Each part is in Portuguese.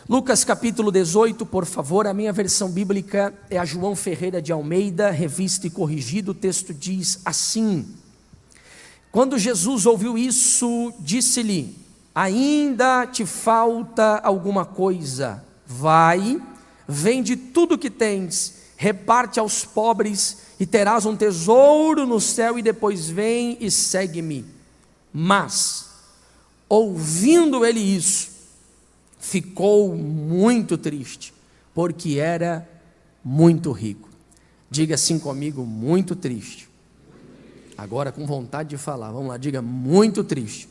Lucas capítulo 18, por favor. A minha versão bíblica é a João Ferreira de Almeida, revista e corrigida. O texto diz assim: quando Jesus ouviu isso, disse-lhe: ainda te falta alguma coisa. Vai, vende tudo que tens, reparte aos pobres e terás um tesouro no céu, e depois vem e segue-me. Mas, ouvindo ele isso, ficou muito triste, porque era muito rico. Diga assim comigo: muito triste. Agora com vontade de falar, vamos lá, diga: muito triste.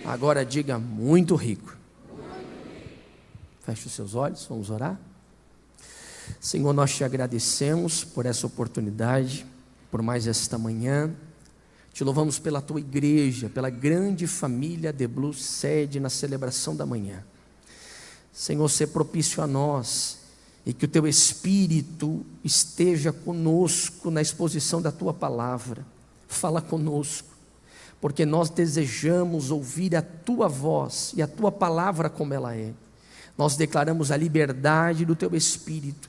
Agora diga: muito rico. Feche os seus olhos, vamos orar. Senhor, nós te agradecemos por essa oportunidade, por mais esta manhã. Te louvamos pela tua igreja, pela grande família The Blue Sede na celebração da manhã. Senhor, ser propício a nós, e que o teu Espírito esteja conosco na exposição da tua palavra. Fala conosco, porque nós desejamos ouvir a tua voz e a tua palavra como ela é. Nós declaramos a liberdade do teu Espírito.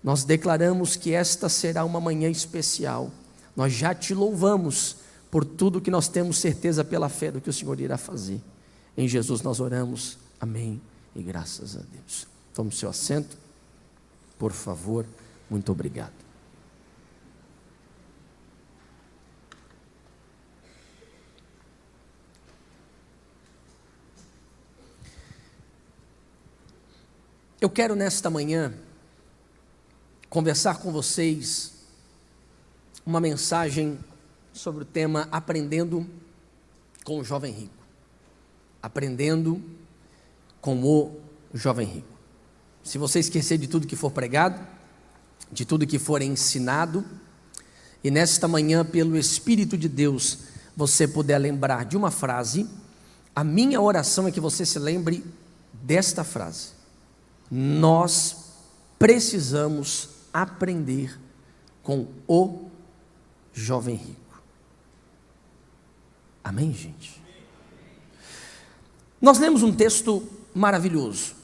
Nós declaramos que esta será uma manhã especial. Nós já te louvamos por tudo que nós temos certeza pela fé do que o Senhor irá fazer. Em Jesus nós oramos, amém e graças a Deus. Tome o seu assento, por favor. Muito obrigado. Eu quero nesta manhã conversar com vocês uma mensagem sobre o tema Aprendendo com o Jovem Rico. Aprendendo com o Jovem Rico. Se você esquecer de tudo que for pregado, de tudo que for ensinado, e nesta manhã, pelo Espírito de Deus, você puder lembrar de uma frase, a minha oração é que você se lembre desta frase: nós precisamos aprender com o jovem rico. Amém, gente? Nós lemos um texto maravilhoso,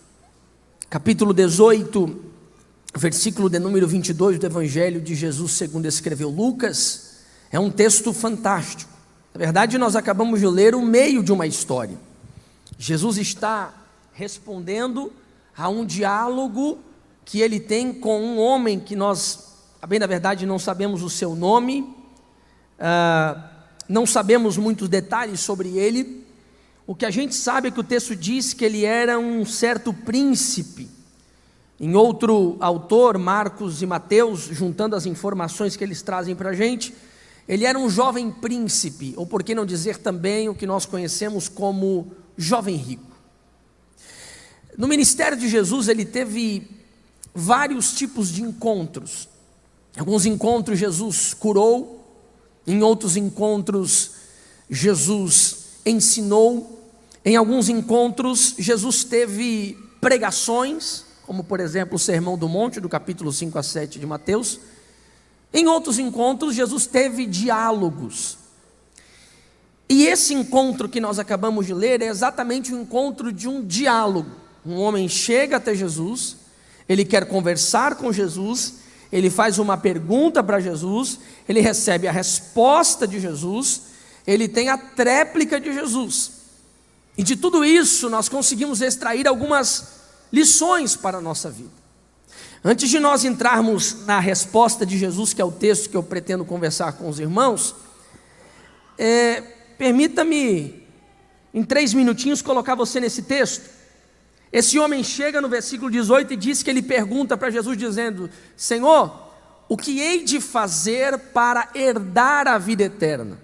capítulo 18, versículo de número 22 do Evangelho de Jesus segundo escreveu Lucas. É um texto fantástico. Na verdade, nós acabamos de ler o meio de uma história. Jesus está respondendo a um diálogo que ele tem com um homem que nós, bem na verdade, não sabemos o seu nome, não sabemos muitos detalhes sobre ele. O que a gente sabe é que o texto diz que ele era um certo príncipe. Em outro autor, Marcos e Mateus, juntando as informações que eles trazem para a gente, ele era um jovem príncipe, ou por que não dizer também o que nós conhecemos como jovem rico. No ministério de Jesus, ele teve vários tipos de encontros. Em alguns encontros Jesus curou, em outros encontros Jesus ensinou, em alguns encontros Jesus teve pregações, como por exemplo o Sermão do Monte, do capítulo 5 a 7 de Mateus. Em outros encontros Jesus teve diálogos. E esse encontro que nós acabamos de ler é exatamente o encontro de um diálogo. Um homem chega até Jesus, ele quer conversar com Jesus, ele faz uma pergunta para Jesus, ele recebe a resposta de Jesus, ele tem a tréplica de Jesus. E de tudo isso nós conseguimos extrair algumas lições para a nossa vida. Antes de nós entrarmos na resposta de Jesus, que é o texto que eu pretendo conversar com os irmãos, permita-me, em 3 minutinhos, colocar você nesse texto. Esse homem chega no versículo 18 e diz que ele pergunta para Jesus dizendo: Senhor, o que hei de fazer para herdar a vida eterna?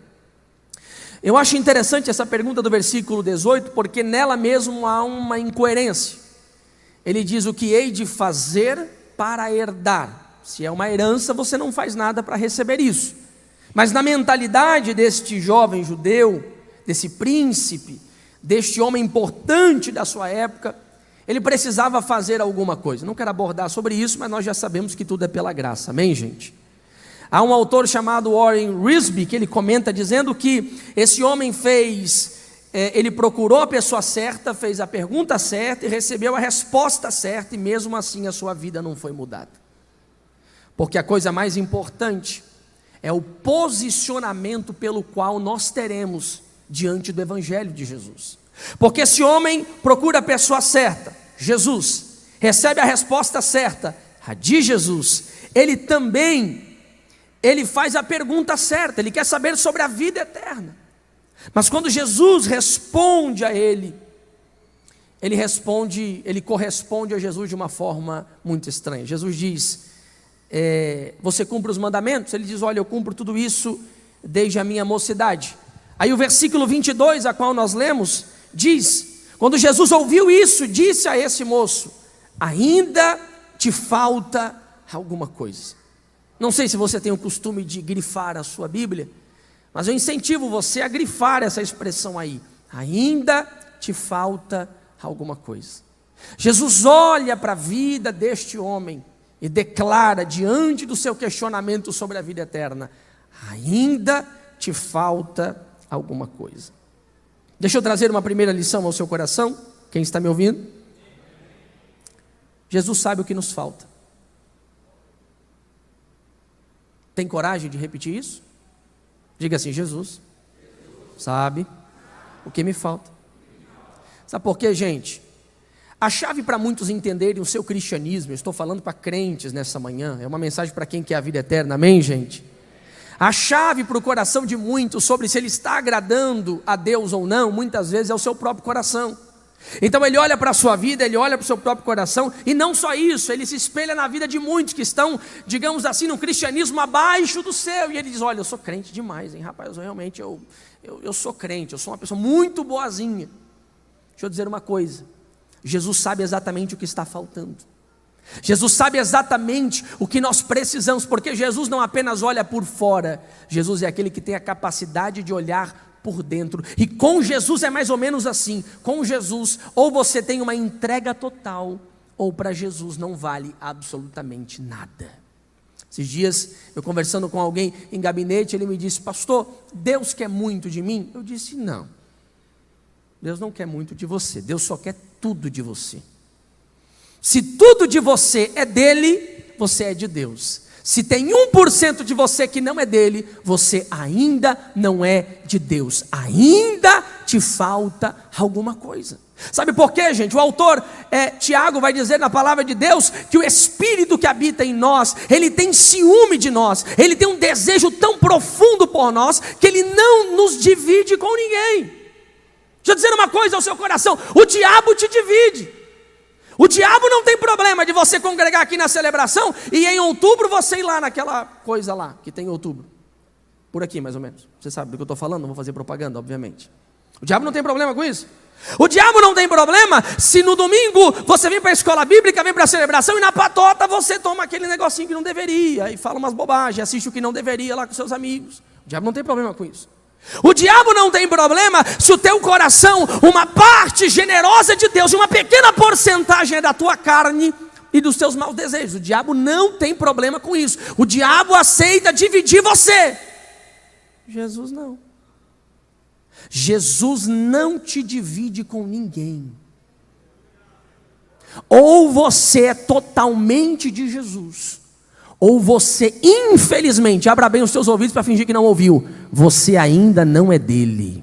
Eu acho interessante essa pergunta do versículo 18, porque nela mesmo há uma incoerência. Ele diz: o que hei de fazer para herdar? Se é uma herança, você não faz nada para receber isso. Mas na mentalidade deste jovem judeu, desse príncipe, deste homem importante da sua época, ele precisava fazer alguma coisa. Não quero abordar sobre isso, mas nós já sabemos que tudo é pela graça, amém, gente? Há um autor chamado Warren Wiersbe que ele comenta dizendo que esse homem fez ele procurou a pessoa certa, fez a pergunta certa e recebeu a resposta certa, e mesmo assim a sua vida não foi mudada. Porque a coisa mais importante é o posicionamento pelo qual nós teremos diante do Evangelho de Jesus. Porque esse homem procura a pessoa certa, Jesus, recebe a resposta certa, a de Jesus. Ele faz a pergunta certa, ele quer saber sobre a vida eterna. Mas quando Jesus responde a ele corresponde a Jesus de uma forma muito estranha. Jesus diz: você cumpre os mandamentos? Ele diz: olha, eu cumpro tudo isso desde a minha mocidade. Aí o versículo 22, a qual nós lemos, diz: quando Jesus ouviu isso, disse a esse moço: ainda te falta alguma coisa. Não sei se você tem o costume de grifar a sua Bíblia, mas eu incentivo você a grifar essa expressão aí: ainda te falta alguma coisa. Jesus olha para a vida deste homem e declara diante do seu questionamento sobre a vida eterna: ainda te falta alguma coisa. Deixa eu trazer uma primeira lição ao seu coração. Quem está me ouvindo? Jesus sabe o que nos falta. Tem coragem de repetir isso? Diga assim: Jesus sabe o que me falta. Sabe por quê, gente? A chave para muitos entenderem o seu cristianismo, eu estou falando para crentes nessa manhã, é uma mensagem para quem quer a vida eterna, amém, gente? A chave para o coração de muitos sobre se ele está agradando a Deus ou não, muitas vezes é o seu próprio coração. Então ele olha para a sua vida, ele olha para o seu próprio coração, e não só isso, ele se espelha na vida de muitos que estão, digamos assim, no cristianismo abaixo do seu, e ele diz: olha, eu sou crente demais, hein, rapaz, eu sou crente, eu sou uma pessoa muito boazinha. Deixa eu dizer uma coisa: Jesus sabe exatamente o que está faltando. Jesus sabe exatamente o que nós precisamos, porque Jesus não apenas olha por fora, Jesus é aquele que tem a capacidade de olhar por dentro. E com Jesus é mais ou menos assim: com Jesus, ou você tem uma entrega total, ou para Jesus não vale absolutamente nada. Esses dias, eu conversando com alguém em gabinete, ele me disse: pastor, Deus quer muito de mim? Eu disse: não, Deus não quer muito de você, Deus só quer tudo de você. Se tudo de você é dele, você é de Deus. Se tem 1% de você que não é dele, você ainda não é de Deus. Ainda te falta alguma coisa. Sabe por quê, gente? O autor Tiago vai dizer na palavra de Deus que o Espírito que habita em nós, ele tem ciúme de nós, ele tem um desejo tão profundo por nós, que ele não nos divide com ninguém. Deixa eu dizer uma coisa ao seu coração: o diabo te divide. O diabo não tem problema de você congregar aqui na celebração e em outubro você ir lá naquela coisa lá que tem em outubro, por aqui mais ou menos. Você sabe do que eu estou falando, não vou fazer propaganda, obviamente. O diabo não tem problema com isso. O diabo não tem problema se no domingo você vem para a escola bíblica, vem para a celebração, e na patota você toma aquele negocinho que não deveria, e fala umas bobagens, assiste o que não deveria lá com seus amigos. O diabo não tem problema com isso. O diabo não tem problema se o teu coração, uma parte generosa de Deus, e uma pequena porcentagem é da tua carne e dos teus maus desejos. O diabo não tem problema com isso. O diabo aceita dividir você. Jesus não. Jesus não te divide com ninguém. Ou você é totalmente de Jesus, ou você, infelizmente, abra bem os seus ouvidos para fingir que não ouviu, você ainda não é dele.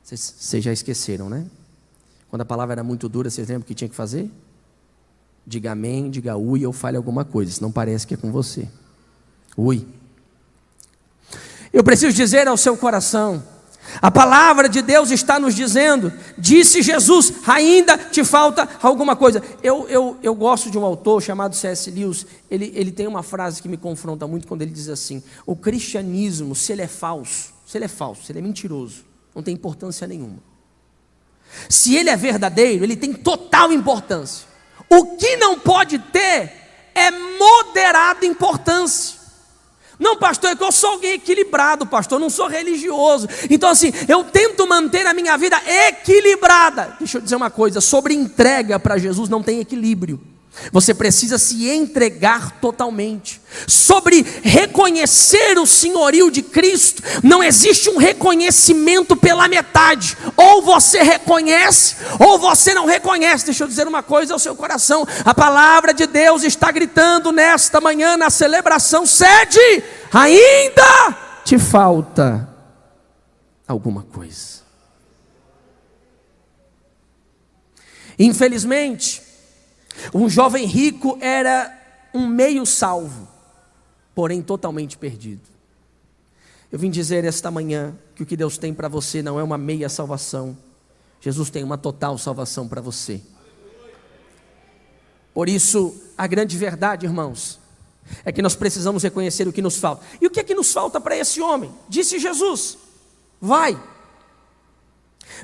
Vocês já esqueceram, né? Quando a palavra era muito dura, vocês lembram o que tinha que fazer? Diga amém, diga ui, ou fale alguma coisa, senão parece que é com você. Ui. Eu preciso dizer ao seu coração, a palavra de Deus está nos dizendo, disse Jesus, ainda te falta alguma coisa. Eu gosto de um autor chamado C.S. Lewis, ele tem uma frase que me confronta muito quando ele diz assim: o cristianismo, se ele é falso, se ele é mentiroso, não tem importância nenhuma. Se ele é verdadeiro, ele tem total importância. O que não pode ter é moderada importância. Não, pastor, é que eu sou alguém equilibrado, pastor, eu não sou religioso. Então assim, eu tento manter a minha vida equilibrada. Deixa eu dizer uma coisa, sobre entrega para Jesus não tem equilíbrio. Você precisa se entregar totalmente. Sobre reconhecer o senhorio de Cristo, não existe um reconhecimento pela metade. Ou você reconhece, ou você não reconhece. Deixa eu dizer uma coisa ao seu coração. A palavra de Deus está gritando nesta manhã, na celebração sede: ainda te falta alguma coisa. Infelizmente, um jovem rico era um meio salvo, porém totalmente perdido. Eu vim dizer esta manhã que o que Deus tem para você não é uma meia salvação. Jesus tem uma total salvação para você. Por isso, a grande verdade, irmãos, é que nós precisamos reconhecer o que nos falta. E o que é que nos falta para esse homem? Disse Jesus: vai,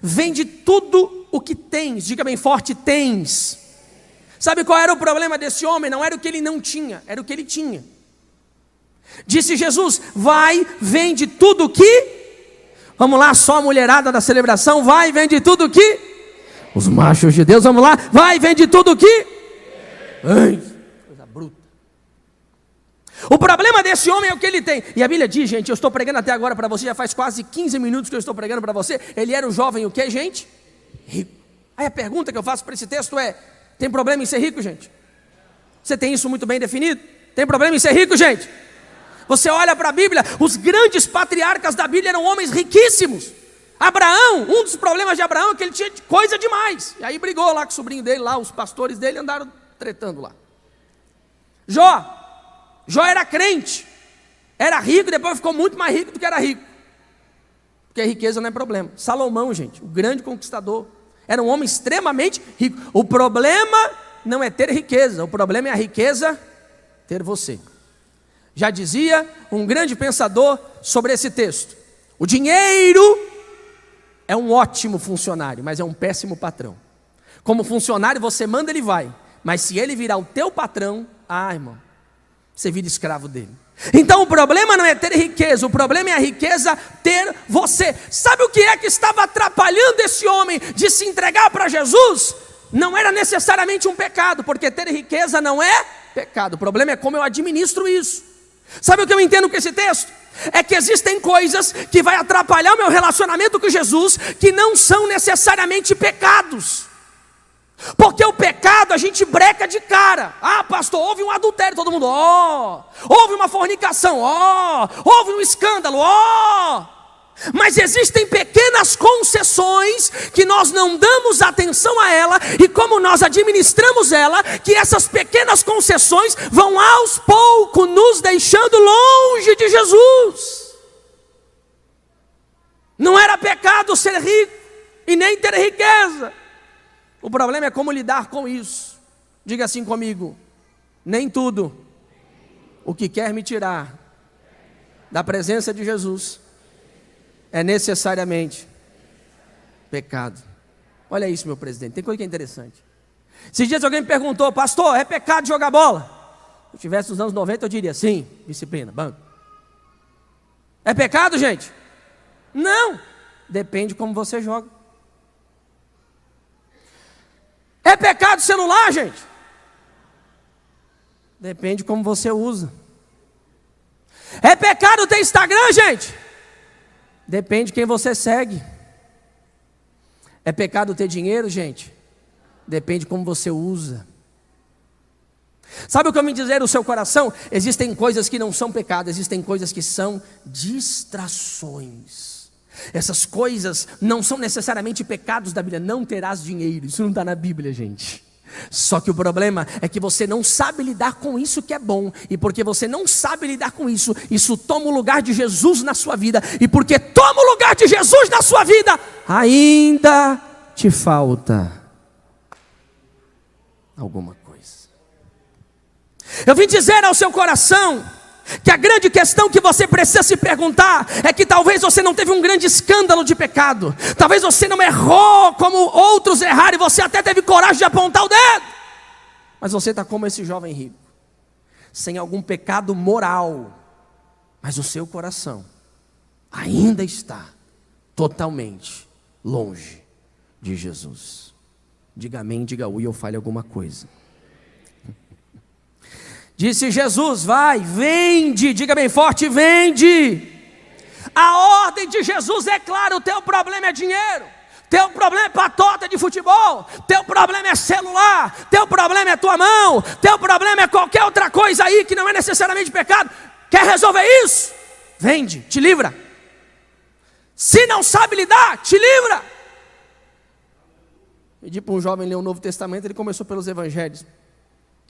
vende tudo o que tens. Diga bem forte: tens. Sabe qual era o problema desse homem? Não era o que ele não tinha, era o que ele tinha. Disse Jesus: vai, vende tudo o que... Vamos lá, só a mulherada da celebração. Vai, vende tudo o que... Os machos de Deus, vamos lá. Vai, vende tudo o que... Ai, coisa bruta. O problema desse homem é o que ele tem. E a Bíblia diz, gente, eu estou pregando até agora para você, já faz quase 15 minutos que eu estou pregando para você. Ele era um jovem o que, gente? Rico. Aí a pergunta que eu faço para esse texto é: tem problema em ser rico, gente? Você tem isso muito bem definido? Tem problema em ser rico, gente? Você olha para a Bíblia, os grandes patriarcas da Bíblia eram homens riquíssimos. Abraão, um dos problemas de Abraão é que ele tinha coisa demais. E aí brigou lá com o sobrinho dele, lá os pastores dele andaram tretando lá. Jó era crente, era rico e depois ficou muito mais rico do que era rico. Porque a riqueza não é problema. Salomão, gente, o grande conquistador, era um homem extremamente rico. O problema não é ter riqueza, o problema é a riqueza ter você. Já dizia um grande pensador sobre esse texto: o dinheiro é um ótimo funcionário, mas é um péssimo patrão. Como funcionário você manda, ele vai, mas se ele virar o teu patrão, irmão, você vira escravo dele. Então o problema não é ter riqueza, o problema é a riqueza ter você. Sabe o que é que estava atrapalhando esse homem de se entregar para Jesus? Não era necessariamente um pecado, porque ter riqueza não é pecado. O problema é como eu administro isso. Sabe o que eu entendo com esse texto? É que existem coisas que vai atrapalhar o meu relacionamento com Jesus, que não são necessariamente pecados. Porque o pecado a gente breca de cara. Pastor, houve um adultério, todo mundo, houve uma fornicação, houve um escândalo, Mas existem pequenas concessões que nós não damos atenção a ela, e como nós administramos ela, que essas pequenas concessões vão aos poucos nos deixando longe de Jesus. Não era pecado ser rico e nem ter riqueza. O problema é como lidar com isso. Diga assim comigo: nem tudo o que quer me tirar da presença de Jesus é necessariamente pecado. Olha isso, meu presidente, tem coisa que é interessante. Esses dias alguém me perguntou: pastor, é pecado jogar bola? Se eu tivesse nos anos 90 eu diria sim, disciplina, banco. É pecado, gente? Não, depende como você joga. É pecado celular, gente? Depende como você usa. É pecado ter Instagram, gente? Depende de quem você segue. É pecado ter dinheiro, gente? Depende de como você usa. Sabe o que eu me dizer no seu coração? Existem coisas que não são pecado, existem coisas que são distrações. Essas coisas não são necessariamente pecados da Bíblia. Não terás dinheiro, isso não está na Bíblia, gente. Só que o problema é que você não sabe lidar com isso que é bom. E porque você não sabe lidar com isso, isso toma o lugar de Jesus na sua vida. E porque toma o lugar de Jesus na sua vida, ainda te falta alguma coisa. Eu vim dizer ao seu coração que a grande questão que você precisa se perguntar é que talvez você não teve um grande escândalo de pecado, talvez você não errou como outros erraram, e você até teve coragem de apontar o dedo, mas você está como esse jovem rico, sem algum pecado moral, mas o seu coração ainda está totalmente longe de Jesus. Diga amém, diga ui, eu fale alguma coisa. Disse Jesus: vai, vende, diga bem forte, vende. A ordem de Jesus é clara: o teu problema é dinheiro, teu problema é patota de futebol, teu problema é celular, teu problema é tua mão, teu problema é qualquer outra coisa aí que não é necessariamente pecado. Quer resolver isso? Vende, te livra. Se não sabe lidar, te livra. Pedi para um jovem ler o Novo Testamento, ele começou pelos evangelhos.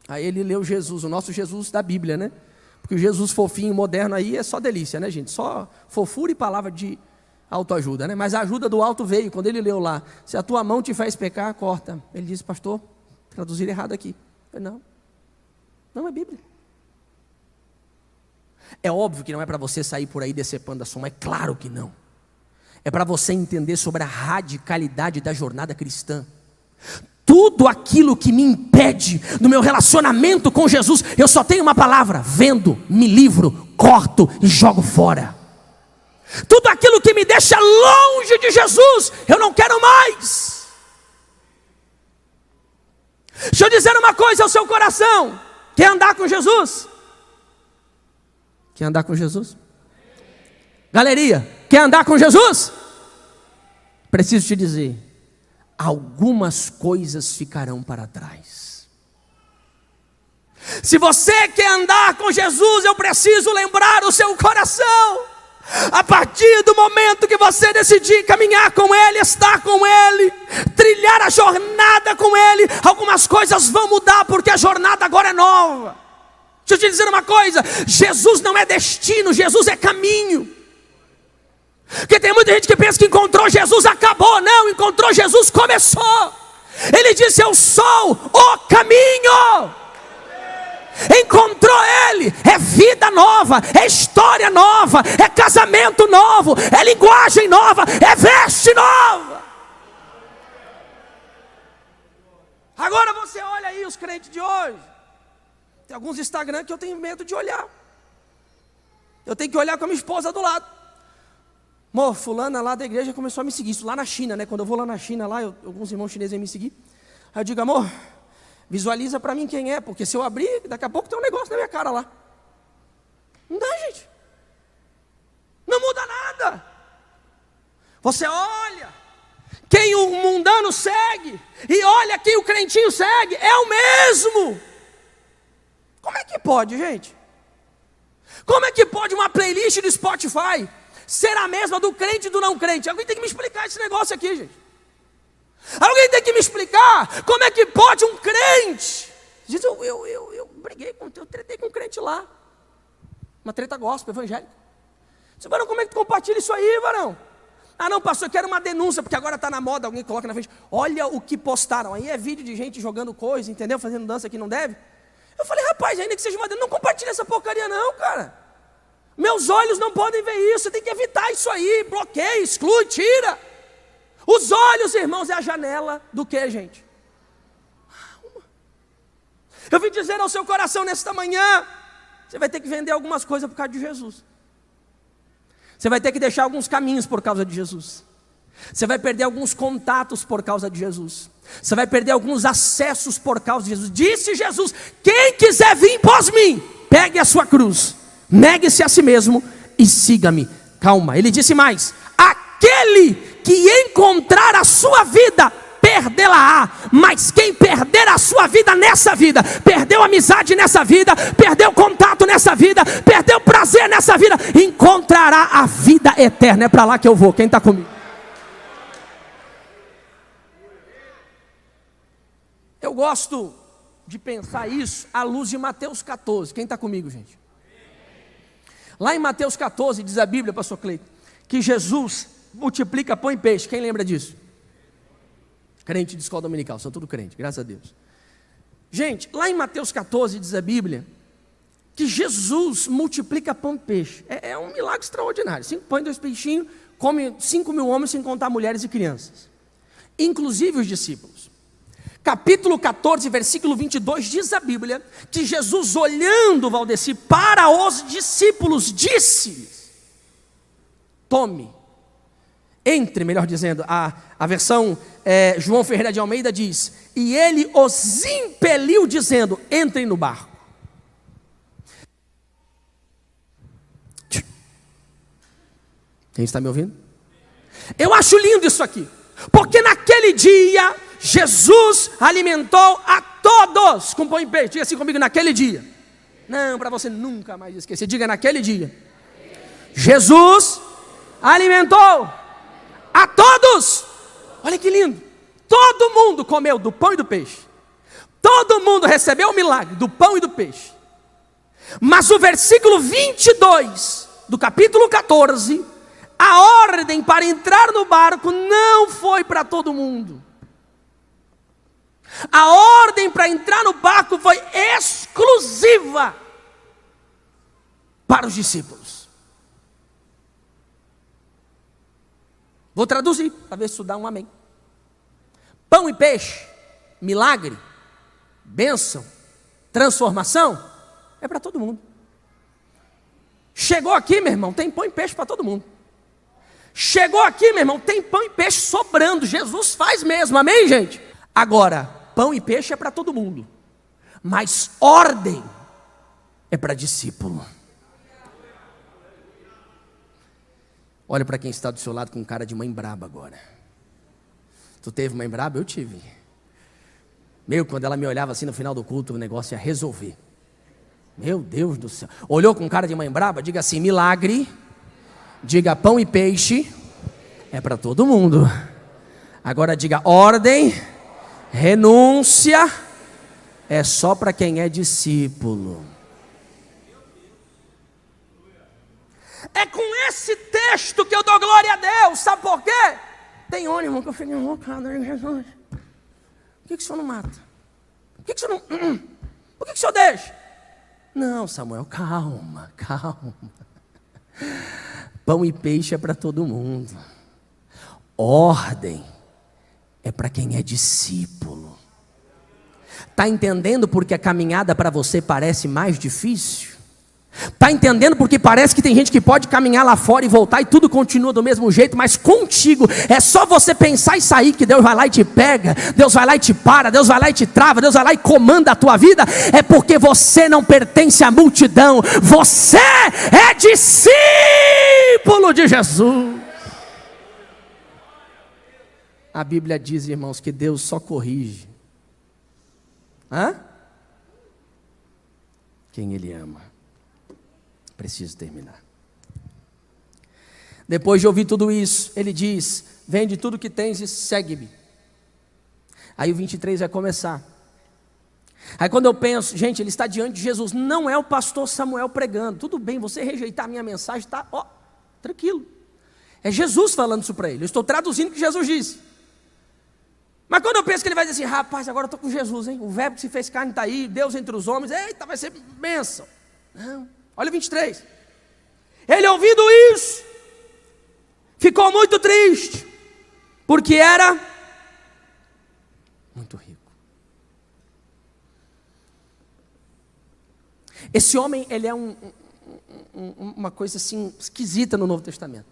Aí ele leu Jesus, o nosso Jesus da Bíblia, né? Porque o Jesus fofinho, moderno aí é só delícia, né, gente? Só fofura e palavra de autoajuda, né? Mas a ajuda do alto veio, quando ele leu lá: se a tua mão te faz pecar, corta. Ele disse: pastor, traduzir errado aqui. Eu falei: não é Bíblia. É óbvio que não é para você sair por aí decepando a soma, é claro que não. É para você entender sobre a radicalidade da jornada cristã. Tudo aquilo que me impede do meu relacionamento com Jesus, eu só tenho uma palavra: vendo, me livro, corto e jogo fora. Tudo aquilo que me deixa longe de Jesus, eu não quero mais. Deixa eu dizer uma coisa ao seu coração: quer andar com Jesus? Quer andar com Jesus? Galeria, quer andar com Jesus? Preciso te dizer, algumas coisas ficarão para trás. Se você quer andar com Jesus, eu preciso lembrar o seu coração: a partir do momento que você decidir caminhar com Ele, estar com Ele, trilhar a jornada com Ele, algumas coisas vão mudar, porque a jornada agora é nova. Deixa eu te dizer uma coisa: Jesus não é destino, Jesus é caminho. Porque tem muita gente que pensa que encontrou Jesus, acabou. Não, encontrou Jesus, começou. Ele disse: eu sou o caminho. Encontrou Ele, é vida nova, é história nova, é casamento novo, é linguagem nova, é veste nova. Agora você olha aí os crentes de hoje. Tem alguns Instagram que eu tenho medo de olhar. Eu tenho que olhar com a minha esposa do lado. Amor, fulana lá da igreja começou a me seguir. Isso lá na China, né? Quando eu vou lá na China, alguns irmãos chineses vêm me seguir. Aí eu digo: amor, visualiza para mim quem é, porque se eu abrir, daqui a pouco tem um negócio na minha cara lá. Não dá, gente. Não muda nada. Você olha quem o mundano segue e olha quem o crentinho segue, é o mesmo. Como é que pode, gente? Como é que pode uma playlist do Spotify ser a mesma do crente e do não crente? Alguém tem que me explicar esse negócio aqui, gente. Alguém tem que me explicar como é que pode um crente. Diz: eu briguei eu tretei com um crente lá, uma treta gospel, evangélica. Diz: varão, como é que tu compartilha isso aí, varão? Ah não, pastor, eu quero uma denúncia, porque agora está na moda, alguém coloca na frente: olha o que postaram. Aí é vídeo de gente jogando coisa, entendeu? Fazendo dança que não deve. Eu falei: rapaz, ainda que seja uma denúncia, não compartilha essa porcaria não, cara. Meus olhos não podem ver isso, você tem que evitar isso aí. Bloqueia, exclui, tira. Os olhos, irmãos, é a janela do que, gente? Eu vim dizer ao seu coração nesta manhã: você vai ter que vender algumas coisas por causa de Jesus. Você vai ter que deixar alguns caminhos por causa de Jesus. Você vai perder alguns contatos por causa de Jesus. Você vai perder alguns acessos por causa de Jesus. Disse Jesus: quem quiser vir após mim, pegue a sua cruz, negue-se a si mesmo e siga-me. Calma, ele disse mais: aquele que encontrar a sua vida, perdê-la-á. Mas quem perder a sua vida nessa vida, perdeu amizade nessa vida, perdeu contato nessa vida, perdeu prazer nessa vida, encontrará a vida eterna. É para lá que eu vou. Quem está comigo? Eu gosto de pensar isso à luz de Mateus 14. Quem está comigo, gente? Lá em Mateus 14 diz a Bíblia, pastor Cleiton, que Jesus multiplica pão e peixe. Quem lembra disso? Crente de escola dominical, são tudo crente, graças a Deus. Gente, lá em Mateus 14 diz a Bíblia que Jesus multiplica pão e peixe. É um milagre extraordinário. 5 pães e 2 peixinhos, come 5.000 homens sem contar mulheres e crianças, inclusive os discípulos. Capítulo 14, versículo 22, diz a Bíblia que Jesus, olhando, Valdeci, para os discípulos, disse-lhes: tome, entre, melhor dizendo, a versão João Ferreira de Almeida diz: e ele os impeliu dizendo: entrem no barco. Quem está me ouvindo? Eu acho lindo isso aqui, porque naquele dia Jesus alimentou a todos com pão e peixe. Diga assim comigo, naquele dia. Não, para você nunca mais esquecer, diga naquele dia. Jesus alimentou a todos. Olha que lindo. Todo mundo comeu do pão e do peixe. Todo mundo recebeu o milagre do pão e do peixe. Mas o versículo 22 do capítulo 14, a ordem para entrar no barco não foi para todo mundo. A ordem para entrar no barco foi exclusiva para os discípulos. Vou traduzir para ver se isso dá um amém. Pão e peixe, milagre, bênção, transformação, é para todo mundo. Chegou aqui, meu irmão, tem pão e peixe para todo mundo. Chegou aqui, meu irmão, tem pão e peixe sobrando. Jesus faz mesmo, amém, gente? Agora, pão e peixe é para todo mundo, mas ordem é para discípulo. Olha para quem está do seu lado com cara de mãe braba agora. Tu teve mãe braba? Eu tive. Meu, quando ela me olhava assim no final do culto, o negócio ia resolver. Meu Deus do céu. Olhou com cara de mãe braba? Diga assim, milagre. Diga pão e peixe. É para todo mundo. Agora diga ordem, renúncia. É só para quem é discípulo. É com esse texto que eu dou glória a Deus. Sabe por quê? Tem hora, irmão, que eu fico invocado. Jesus, por que o senhor não mata? Por que o senhor não... Por que o senhor deixa? Não, Samuel, calma, calma. Pão e peixe é para todo mundo. Ordem é para quem é discípulo. Está entendendo porque a caminhada para você parece mais difícil? Está entendendo porque parece que tem gente que pode caminhar lá fora e voltar e tudo continua do mesmo jeito, mas contigo é só você pensar e sair que Deus vai lá e te pega, Deus vai lá e te para, Deus vai lá e te trava, Deus vai lá e comanda a tua vida. É porque você não pertence à multidão, você é discípulo de Jesus. A Bíblia diz, irmãos, que Deus só corrige quem Ele ama. Preciso terminar. Depois de ouvir tudo isso, ele diz, vende tudo que tens e segue-me. Aí o 23 vai começar. Aí quando eu penso, gente, ele está diante de Jesus, não é o pastor Samuel pregando. Tudo bem, você rejeitar a minha mensagem, está, tranquilo. É Jesus falando isso para ele. Eu estou traduzindo o que Jesus disse. Mas quando eu penso que ele vai dizer assim, rapaz, agora eu estou com Jesus, hein? O verbo que se fez carne está aí, Deus entre os homens, eita, vai ser bênção. Não. Olha o 23. Ele ouvindo isso, ficou muito triste, porque era muito rico. Esse homem, ele é uma coisa assim, esquisita no Novo Testamento.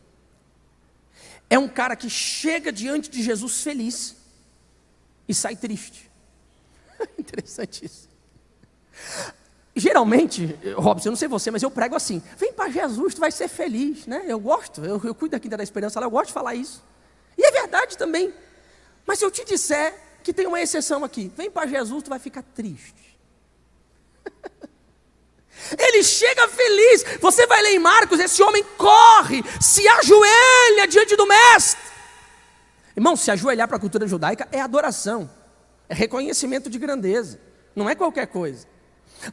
É um cara que chega diante de Jesus feliz e sai triste. Interessante isso. Geralmente, Robson, eu não sei você, mas eu prego assim, vem para Jesus, tu vai ser feliz, né? Eu gosto, eu cuido da Quinta da Esperança, eu gosto de falar isso. E é verdade também. Mas se eu te disser que tem uma exceção aqui, vem para Jesus, tu vai ficar triste. Ele chega feliz. Você vai ler em Marcos, esse homem corre, se ajoelha diante do mestre. Irmão, se ajoelhar para a cultura judaica é adoração, é reconhecimento de grandeza, não é qualquer coisa.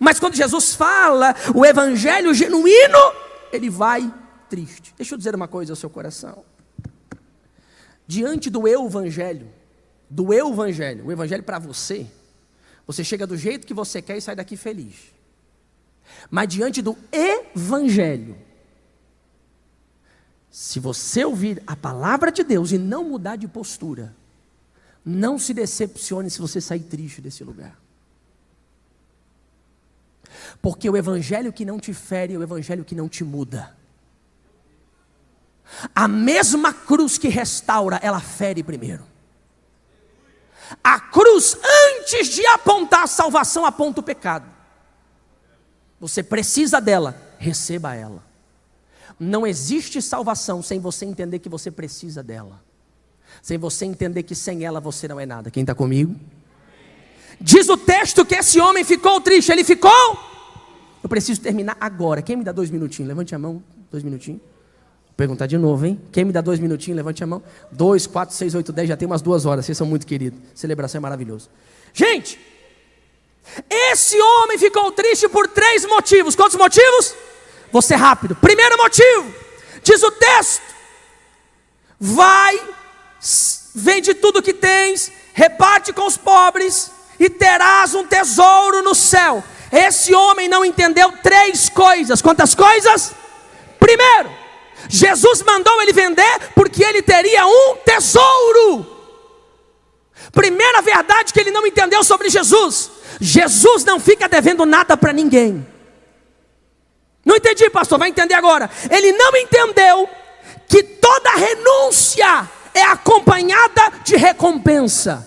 Mas quando Jesus fala o evangelho genuíno, ele vai triste. Deixa eu dizer uma coisa ao seu coração. Diante do evangelho, o evangelho para você, você chega do jeito que você quer e sai daqui feliz. Mas diante do evangelho, se você ouvir a palavra de Deus e não mudar de postura, não se decepcione se você sair triste desse lugar. Porque o evangelho que não te fere é o evangelho que não te muda. A mesma cruz que restaura, ela fere primeiro. A cruz, antes de apontar a salvação, aponta o pecado. Você precisa dela, receba ela. Não existe salvação sem você entender que você precisa dela. Sem você entender que sem ela você não é nada. Quem está comigo? Diz o texto que esse homem ficou triste. Ele ficou? Eu preciso terminar agora. Quem me dá 2 minutinhos? Levante a mão. 2 minutinhos. Vou perguntar de novo, hein? Quem me dá 2 minutinhos? Levante a mão. 2, 4, 6, 8, 10. Já tem umas 2 horas. Vocês são muito queridos. Celebração é maravilhoso. Gente, esse homem ficou triste por 3 motivos. Quantos motivos? Vou ser rápido. Primeiro motivo. Diz o texto. Vai, vende tudo que tens, reparte com os pobres e terás um tesouro no céu. Esse homem não entendeu 3 coisas. Quantas coisas? Primeiro, Jesus mandou ele vender porque ele teria um tesouro. Primeira verdade que ele não entendeu sobre Jesus: Jesus não fica devendo nada para ninguém. Não entendi, pastor, vai entender agora. Ele não entendeu que toda renúncia é acompanhada de recompensa.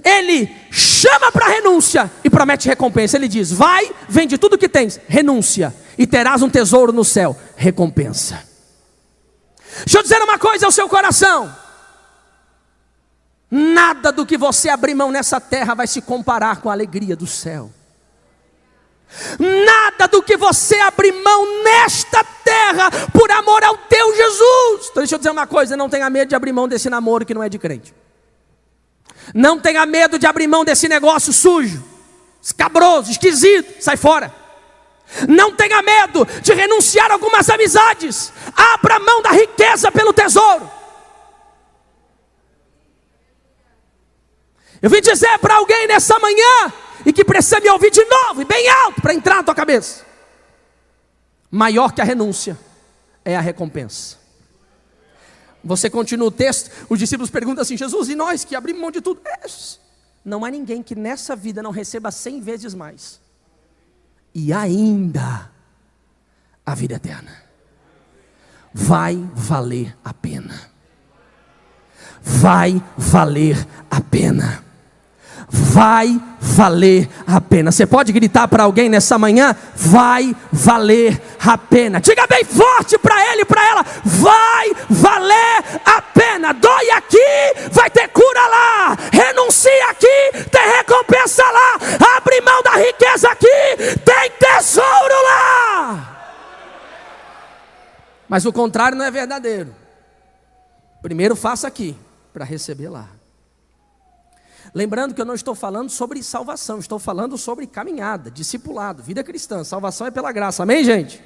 Ele chama para renúncia e promete recompensa. Ele diz: vai, vende tudo que tens, renúncia, e terás um tesouro no céu, recompensa. Deixa eu dizer uma coisa ao seu coração: nada do que você abrir mão nessa terra vai se comparar com a alegria do céu. Nada do que você abrir mão nesta terra por amor ao teu Jesus. Então deixa eu dizer uma coisa: não tenha medo de abrir mão desse namoro que não é de crente. Não tenha medo de abrir mão desse negócio sujo, escabroso, esquisito. Sai fora. Não tenha medo de renunciar a algumas amizades. Abra mão da riqueza pelo tesouro. Eu vim dizer para alguém nessa manhã, e que precisa me ouvir de novo, e bem alto, para entrar na tua cabeça: maior que a renúncia é a recompensa. Você continua o texto, os discípulos perguntam assim: Jesus, e nós que abrimos mão de tudo? Não há ninguém que nessa vida não receba 100 vezes mais, e ainda a vida eterna. Vai valer a pena. Vai valer a pena. Vai valer a pena. Você pode gritar para alguém nessa manhã: vai valer a pena. Diga bem forte para ele e para ela: vai valer a pena. Dói aqui, vai ter cura lá. Renuncia aqui, tem recompensa lá. Abre mão da riqueza aqui, tem tesouro lá. Mas o contrário não é verdadeiro. Primeiro faça aqui, para receber lá. Lembrando que eu não estou falando sobre salvação, estou falando sobre caminhada, discipulado, vida cristã. Salvação é pela graça, amém, gente?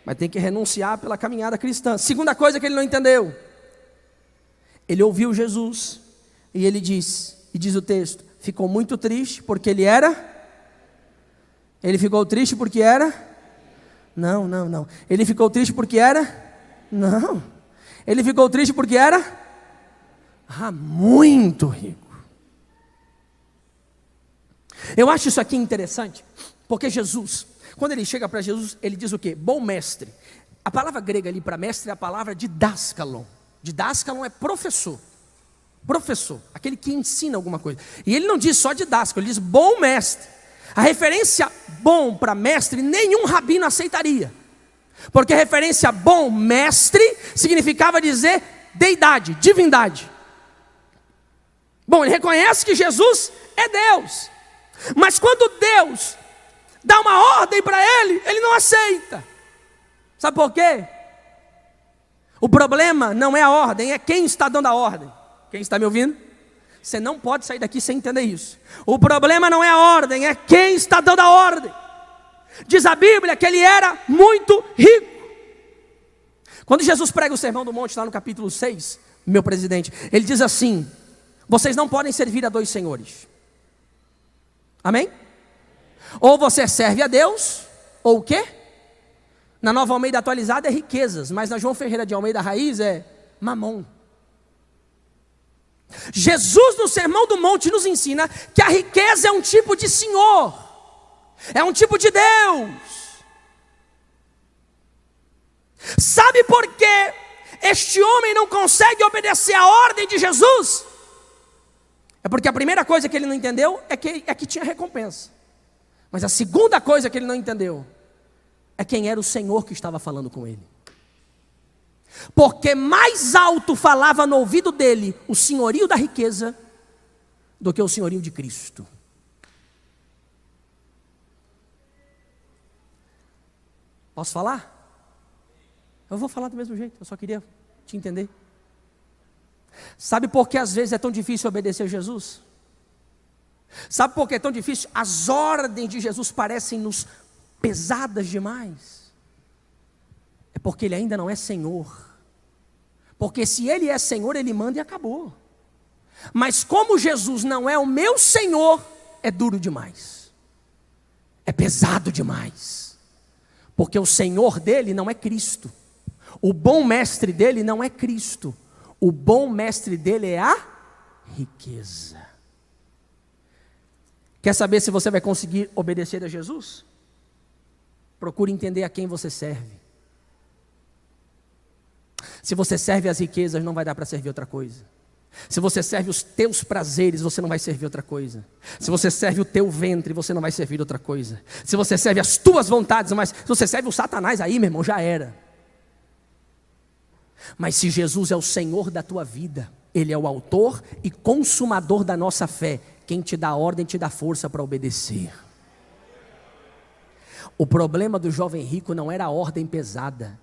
Mas tem que renunciar pela caminhada cristã. Segunda coisa que ele não entendeu: ele ouviu Jesus e ele diz, e diz o texto, ficou muito triste porque ele ficou triste porque era? Não. Ele ficou triste porque era? Não. Ele ficou triste porque era? Muito rico. Eu acho isso aqui interessante, porque Jesus, quando ele chega para Jesus, ele diz o quê? Bom mestre. A palavra grega ali para mestre é a palavra didáskalon. Didáskalon é professor. Professor, aquele que ensina alguma coisa. E ele não diz só didáscalo, ele diz bom mestre. A referência bom para mestre, nenhum rabino aceitaria. Porque a referência bom mestre significava dizer deidade, divindade. Bom, ele reconhece que Jesus é Deus. Mas quando Deus dá uma ordem para ele, ele não aceita. Sabe por quê? O problema não é a ordem, é quem está dando a ordem. Quem está me ouvindo? Você não pode sair daqui sem entender isso. O problema não é a ordem, é quem está dando a ordem. Diz a Bíblia que ele era muito rico. Quando Jesus prega o Sermão do Monte, lá no capítulo 6, meu presidente, ele diz assim: vocês não podem servir a 2 senhores. Amém? Ou você serve a Deus, ou o quê? Na Nova Almeida atualizada é riquezas, mas na João Ferreira de Almeida Raiz é mamon. Jesus no Sermão do Monte nos ensina que a riqueza é um tipo de senhor, é um tipo de Deus. Sabe por que este homem não consegue obedecer a ordem de Jesus? É porque a primeira coisa que ele não entendeu é que tinha recompensa. Mas a segunda coisa que ele não entendeu é quem era o Senhor que estava falando com ele. Porque mais alto falava no ouvido dele o senhorio da riqueza do que o senhorio de Cristo. Posso falar? Eu vou falar do mesmo jeito, eu só queria te entender. Sabe por que às vezes é tão difícil obedecer a Jesus? Sabe por que é tão difícil? As ordens de Jesus parecem-nos pesadas demais. É porque Ele ainda não é Senhor. Porque se Ele é Senhor, Ele manda e acabou. Mas como Jesus não é o meu Senhor, é duro demais. É pesado demais. Porque o Senhor dele não é Cristo. O bom mestre dele não é Cristo. O bom mestre dele é a riqueza. Quer saber se você vai conseguir obedecer a Jesus? Procure entender a quem você serve. Se você serve as riquezas, não vai dar para servir outra coisa. Se você serve os teus prazeres, você não vai servir outra coisa. Se você serve o teu ventre, você não vai servir outra coisa. Se você serve as tuas vontades, mas se você serve o Satanás, aí, meu irmão, já era. Mas se Jesus é o Senhor da tua vida, Ele é o autor e consumador da nossa fé, quem te dá ordem, te dá força para obedecer. O problema do jovem rico não era a ordem pesada,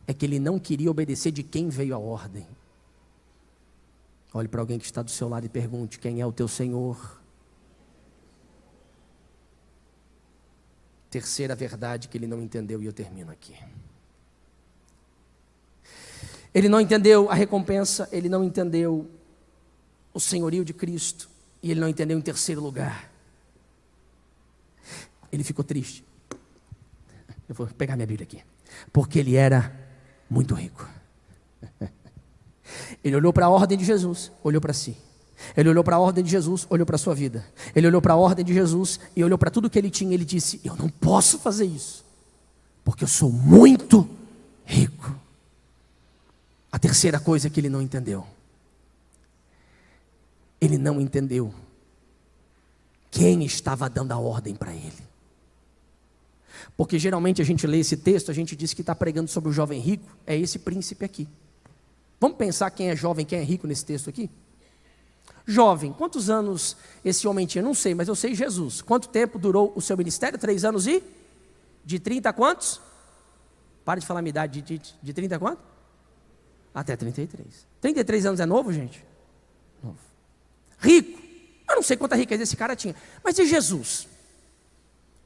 é que ele não queria obedecer de quem veio a ordem. Olhe para alguém que está do seu lado e pergunte: quem é o teu Senhor? Terceira verdade que ele não entendeu, e eu termino aqui. Ele não entendeu a recompensa, ele não entendeu o senhorio de Cristo, e ele não entendeu em terceiro lugar. Ele ficou triste. Eu vou pegar minha Bíblia aqui. Porque ele era muito rico. Ele olhou para a ordem de Jesus, olhou para si. Ele olhou para a ordem de Jesus, olhou para a sua vida. Ele olhou para a ordem de Jesus e olhou para tudo que ele tinha. Ele disse: eu não posso fazer isso, porque eu sou muito rico. A terceira coisa que ele não entendeu. Ele não entendeu quem estava dando a ordem para ele. Porque geralmente a gente lê esse texto, a gente diz que está pregando sobre o jovem rico, é esse príncipe aqui. Vamos pensar quem é jovem, quem é rico nesse texto aqui? Jovem, quantos anos esse homem tinha? Não sei, mas eu sei Jesus. Quanto tempo durou o seu ministério? 3 anos e? De 30 a quantos? Para de falar a minha idade, de 30 a quanto? Até 33. 33 anos é novo, gente? Novo. Rico. Eu não sei quanta riqueza esse cara tinha. Mas e Jesus?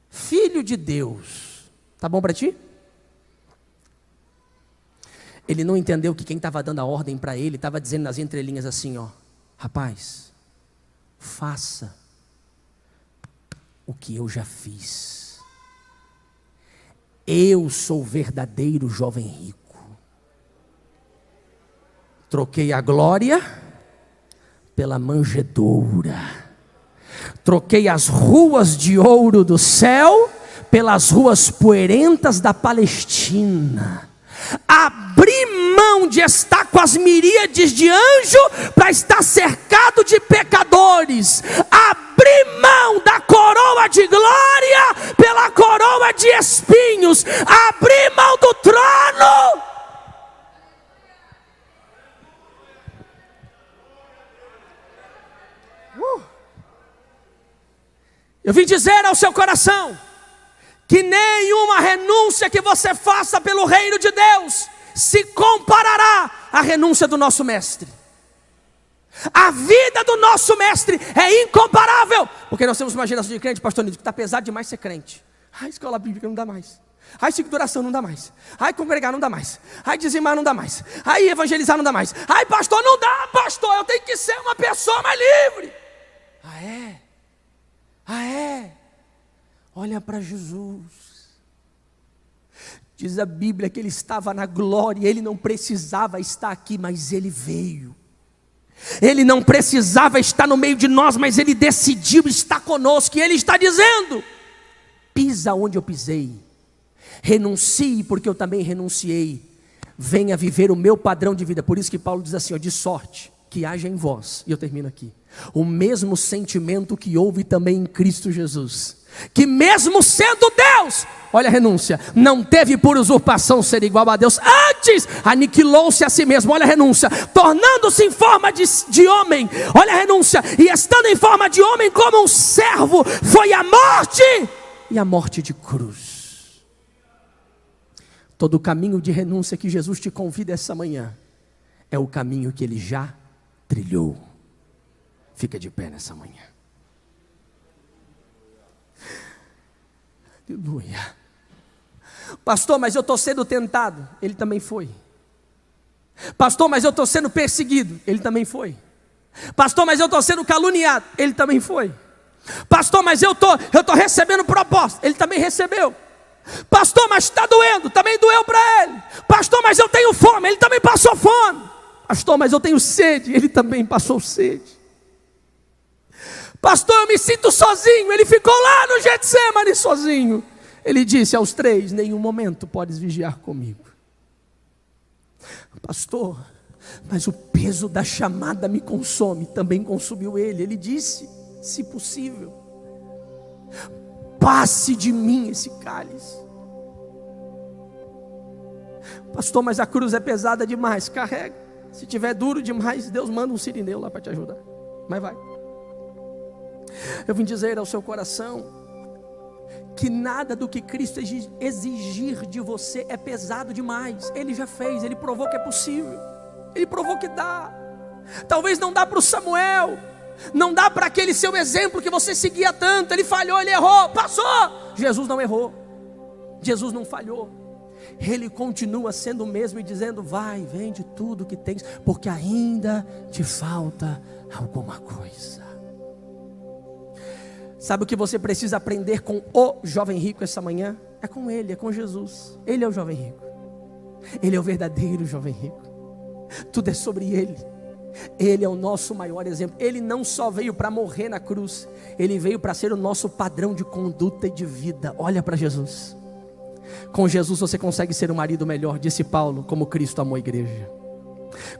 Filho de Deus. Tá bom para ti? Ele não entendeu que quem estava dando a ordem para ele estava dizendo nas entrelinhas assim, ó: rapaz, faça o que eu já fiz. Eu sou o verdadeiro jovem rico. Troquei a glória pela manjedoura. Troquei as ruas de ouro do céu pelas ruas poeirentas da Palestina. Abri mão de estar com as miríades de anjo para estar cercado de pecadores. Abri mão da coroa de glória pela coroa de espinhos. Abri mão do trono. Eu vim dizer ao seu coração que nenhuma renúncia que você faça pelo reino de Deus se comparará à renúncia do nosso mestre. A vida do nosso mestre é incomparável. Porque nós temos uma geração de crente, pastor Nildo, que está pesado demais ser crente. Ai, escola bíblica não dá mais. Ai, ciclo de oração não dá mais. Ai, congregar não dá mais. Ai, dizimar não dá mais. Ai, evangelizar não dá mais. Ai, pastor, não dá, pastor, eu tenho que ser uma pessoa mais livre. Ah, é? Ah, é? Olha para Jesus. Diz a Bíblia que ele estava na glória, ele não precisava estar aqui, mas ele veio. Ele não precisava estar no meio de nós, mas ele decidiu estar conosco. E ele está dizendo: pisa onde eu pisei, renuncie porque eu também renunciei, venha viver o meu padrão de vida. Por isso que Paulo diz assim, ó: de sorte que haja em vós, e eu termino aqui, o mesmo sentimento que houve também em Cristo Jesus, que mesmo sendo Deus, olha a renúncia, não teve por usurpação ser igual a Deus, antes aniquilou-se a si mesmo, olha a renúncia, tornando-se em forma de homem, olha a renúncia, e estando em forma de homem como um servo, foi a morte, e a morte de cruz. Todo o caminho de renúncia que Jesus te convida essa manhã, é o caminho que Ele já trilhou. Fica de pé nessa manhã. Aleluia. Pastor, mas eu estou sendo tentado. Ele também foi. Pastor, mas eu estou sendo perseguido. Ele também foi. Pastor, mas eu estou sendo caluniado. Ele também foi. Pastor, mas eu estou recebendo proposta. Ele também recebeu. Pastor, mas está doendo. Também doeu para ele. Pastor, mas eu tenho fome. Ele também passou fome. Pastor, mas eu tenho sede. Ele também passou sede. Pastor, eu me sinto sozinho. Ele ficou lá no Getsemane sozinho. Ele disse aos 3, nenhum momento podes vigiar comigo. Pastor, mas o peso da chamada me consome. Também consumiu ele. Ele disse, se possível, passe de mim esse cálice. Pastor, mas a cruz é pesada demais. Carrega. Se tiver duro demais, Deus manda um sirineu lá para te ajudar. Mas vai. Eu vim dizer ao seu coração que nada do que Cristo exigir de você é pesado demais. Ele já fez, Ele provou que é possível. Ele provou que dá. Talvez não dá para o Samuel, não dá para aquele seu exemplo que você seguia tanto. Ele falhou, ele errou, passou. Jesus não errou, Jesus não falhou. Ele continua sendo o mesmo e dizendo, vai, vende tudo que tens, porque ainda te falta alguma coisa. Sabe o que você precisa aprender com o jovem rico essa manhã? É com ele, é com Jesus. Ele é o jovem rico. Ele é o verdadeiro jovem rico. Tudo é sobre ele. Ele é o nosso maior exemplo. Ele não só veio para morrer na cruz, ele veio para ser o nosso padrão de conduta e de vida. Olha para Jesus. Com Jesus você consegue ser um marido melhor, disse Paulo, como Cristo amou a igreja.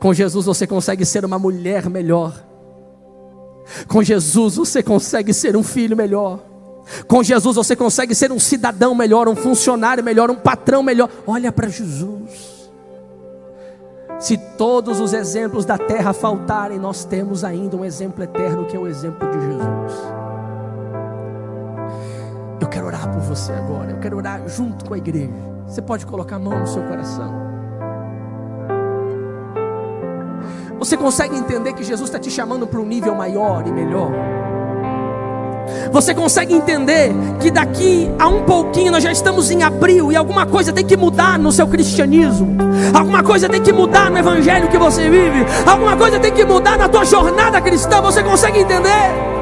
Com Jesus você consegue ser uma mulher melhor. Com Jesus você consegue ser um filho melhor. Com Jesus você consegue ser um cidadão melhor, um funcionário melhor, um patrão melhor. Olha para Jesus. Se todos os exemplos da terra faltarem, nós temos ainda um exemplo eterno, que é o exemplo de Jesus. Eu quero orar por você agora. Eu quero orar junto com a igreja. Você pode colocar a mão no seu coração. Você consegue entender que Jesus está te chamando para um nível maior e melhor? Você consegue entender que daqui a um pouquinho nós já estamos em abril e alguma coisa tem que mudar no seu cristianismo? Alguma coisa tem que mudar no evangelho que você vive? Alguma coisa tem que mudar na tua jornada cristã? Você consegue entender?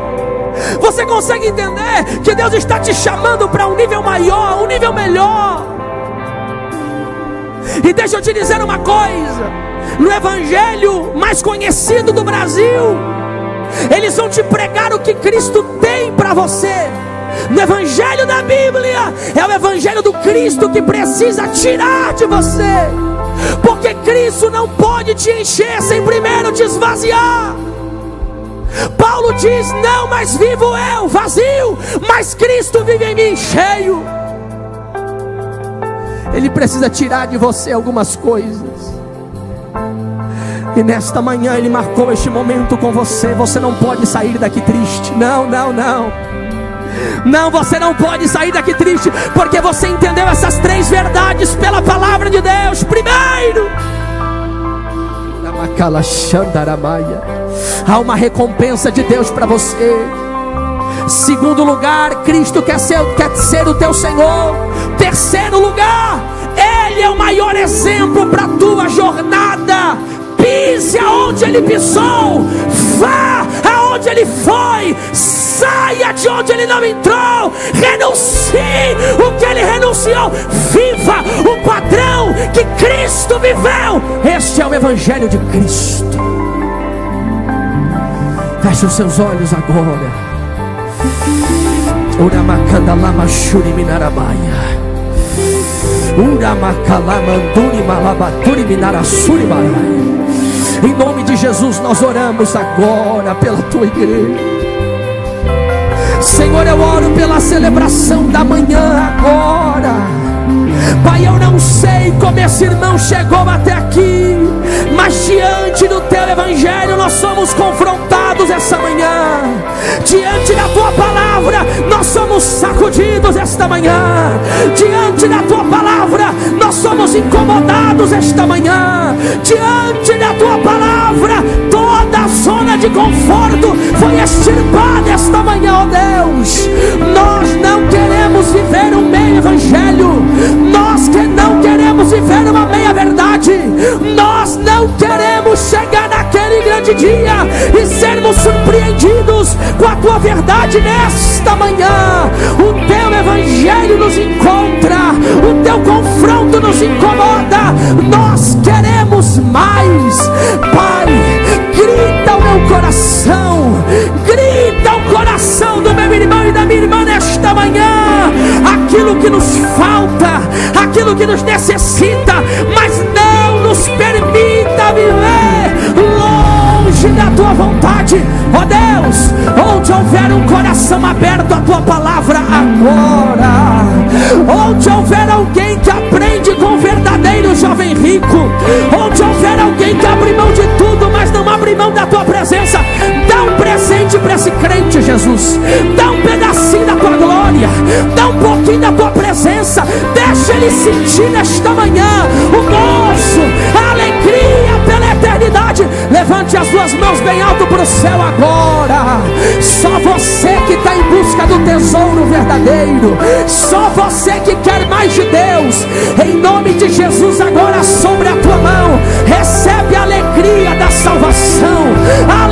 Você consegue entender que Deus está te chamando para um nível maior, um nível melhor? E deixa eu te dizer uma coisa. No evangelho mais conhecido do Brasil, eles vão te pregar o que Cristo tem para você. No evangelho da Bíblia, é o evangelho do Cristo que precisa tirar de você, porque Cristo não pode te encher sem primeiro te esvaziar. Paulo diz, não mais vivo eu, vazio, mas Cristo vive em mim, cheio. Ele precisa tirar de você algumas coisas. E nesta manhã Ele marcou este momento com você. Você não pode sair daqui triste. Não, não, não. Não, você não pode sair daqui triste, porque você entendeu essas 3 verdades pela palavra de Deus. Primeiro, há uma recompensa de Deus para você. Segundo lugar, Cristo quer ser o teu Senhor. Terceiro lugar, Ele é o maior exemplo para a tua jornada. Pise aonde Ele pisou, vá aonde Ele foi, saia de onde Ele não entrou, renuncie o que Ele renunciou, viva o padrão que Cristo viveu. Este é o Evangelho de Cristo. Feche os seus olhos agora. Uramakandalama shuri minarabaia. Uramacalamanduri malabaturi minarasuri baia. Em nome de Jesus nós oramos agora pela tua igreja. Senhor, eu oro pela celebração da manhã agora. Pai, eu não sei como esse irmão chegou até aqui, mas diante do teu evangelho nós somos confrontados essa manhã. Diante da tua palavra nós somos sacudidos esta manhã. Diante da tua palavra nós somos incomodados esta manhã. Diante da tua palavra toda a zona de conforto foi extirpada esta manhã, ó Deus. Nós não queremos viver um meio evangelho, nós que não queremos viver uma meia verdade, nós não queremos chegar naquele grande dia e sermos surpreendidos com a tua verdade nesta manhã. O teu evangelho nos encontra, o teu confronto nos incomoda, nós queremos mais. Pai, grita o meu coração, grita o coração do meu irmão e da minha irmã nesta manhã, aquilo que nos falta, aquilo que nos necessita, mas não nos permita viver longe da tua vontade, ó Deus. Onde houver um coração aberto à tua palavra agora, onde houver alguém que aprende com o verdadeiro jovem rico, onde houver alguém que abre mão de tudo, mas não abre mão da tua presença, dá um presente para esse crente, Jesus. Dá um pedacinho da tua glória, dá um pouquinho da tua presença, deixa ele sentir nesta manhã o gozo, a alegria pela eternidade. Levante as duas mãos bem alto para o céu agora. Só você que está em busca do tesouro verdadeiro, só você que quer mais de Deus, em nome de Jesus, agora sobre a tua mão recebe a alegria da salvação, a